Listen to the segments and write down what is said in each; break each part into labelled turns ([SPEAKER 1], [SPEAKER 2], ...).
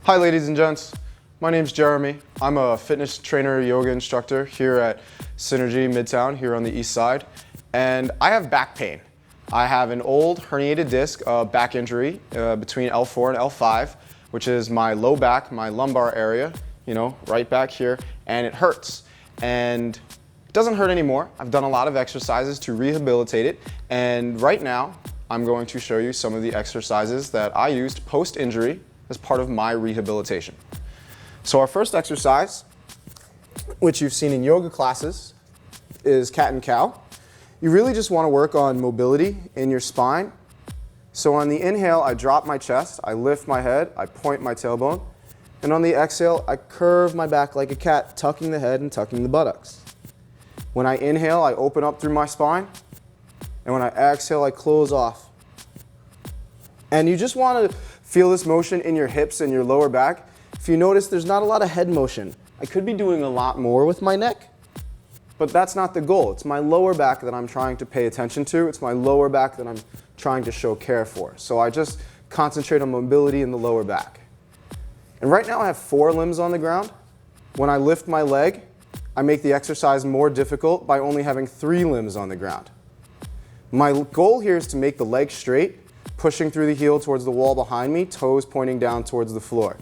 [SPEAKER 1] Hi ladies and gents, my name's Jeremy. I'm a fitness trainer, yoga instructor here at Synergy Midtown here on the east side, and I have back pain. I have an old herniated disc back injury between L4 and L5, which is my low back, my lumbar area, you know, right back here, and it hurts. And it doesn't hurt anymore. I've done a lot of exercises to rehabilitate it, and right now I'm going to show you some of the exercises that I used post-injury as part of my rehabilitation. So our first exercise, which you've seen in yoga classes, is cat and cow. You really just want to work on mobility in your spine. So on the inhale, I drop my chest, I lift my head, I point my tailbone, and on the exhale, I curve my back like a cat, tucking the head and tucking the buttocks. When I inhale, I open up through my spine, and when I exhale, I close off. And you just want to feel this motion in your hips and your lower back. If you notice, there's not a lot of head motion. I could be doing a lot more with my neck, but that's not the goal. It's my lower back that I'm trying to pay attention to. It's my lower back that I'm trying to show care for. So I just concentrate on mobility in the lower back. And right now I have 4 limbs on the ground. When I lift my leg, I make the exercise more difficult by only having 3 limbs on the ground. My goal here is to make the leg straight, pushing through the heel towards the wall behind me, toes pointing down towards the floor.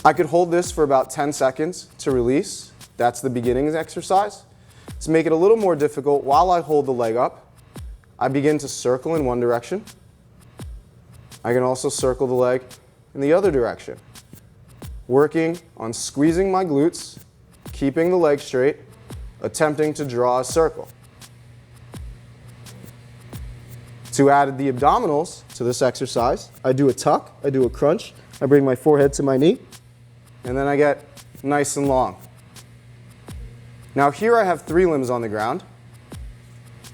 [SPEAKER 1] I could hold this for about 10 seconds to release. That's the beginning exercise. To make it a little more difficult, while I hold the leg up, I begin to circle in one direction. I can also circle the leg in the other direction, working on squeezing my glutes, keeping the leg straight, attempting to draw a circle. To add the abdominals to this exercise, I do a tuck, I do a crunch, I bring my forehead to my knee, and then I get nice and long. Now here I have 3 limbs on the ground.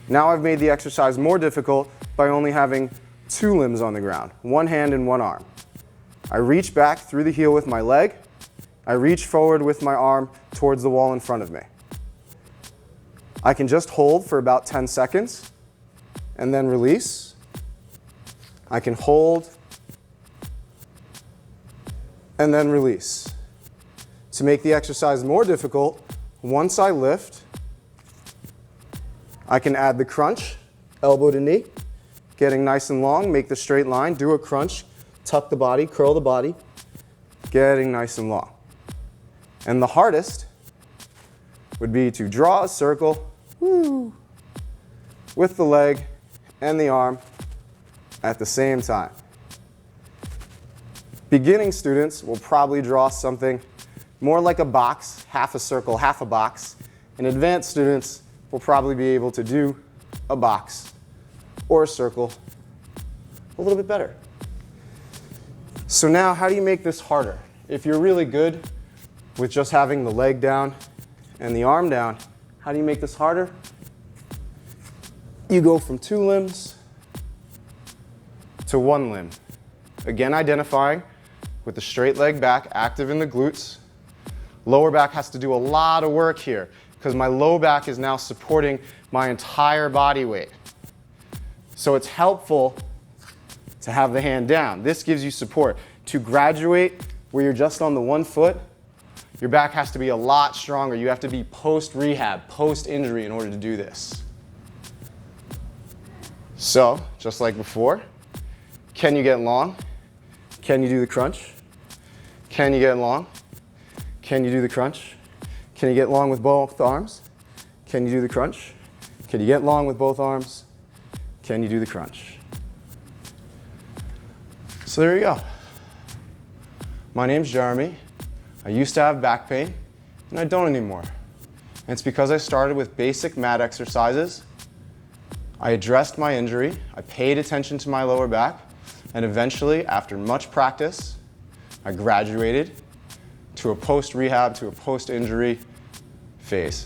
[SPEAKER 1] Now I've made the exercise more difficult by only having 2 limbs on the ground, 1 hand and 1 arm. I reach back through the heel with my leg, I reach forward with my arm towards the wall in front of me. I can just hold for about 10 seconds, and then release. I can hold and then release. To make the exercise more difficult, once I lift, I can add the crunch, elbow to knee, getting nice and long, make the straight line, do a crunch, tuck the body, curl the body, getting nice and long. And the hardest would be to draw a circle with the leg and the arm at the same time. Beginning students will probably draw something more like a box, half a circle, half a box, and advanced students will probably be able to do a box or a circle a little bit better. So now, how do you make this harder? If you're really good with just having the leg down and the arm down, how do you make this harder? You go from 2 limbs to 1 limb. Again, identifying with the straight leg back, active in the glutes. Lower back has to do a lot of work here because my low back is now supporting my entire body weight. So it's helpful to have the hand down. This gives you support. To graduate where you're just on the 1 foot, your back has to be a lot stronger. You have to be post-rehab, post-injury in order to do this. So, just like before, can you get long? Can you do the crunch? Can you get long? Can you do the crunch? Can you get long with both arms? Can you do the crunch? Can you get long with both arms? Can you do the crunch? So there you go. My name's Jeremy. I used to have back pain, and I don't anymore. And it's because I started with basic mat exercises. I addressed my injury, I paid attention to my lower back, and eventually, after much practice, I graduated to a post-rehab, to a post-injury phase.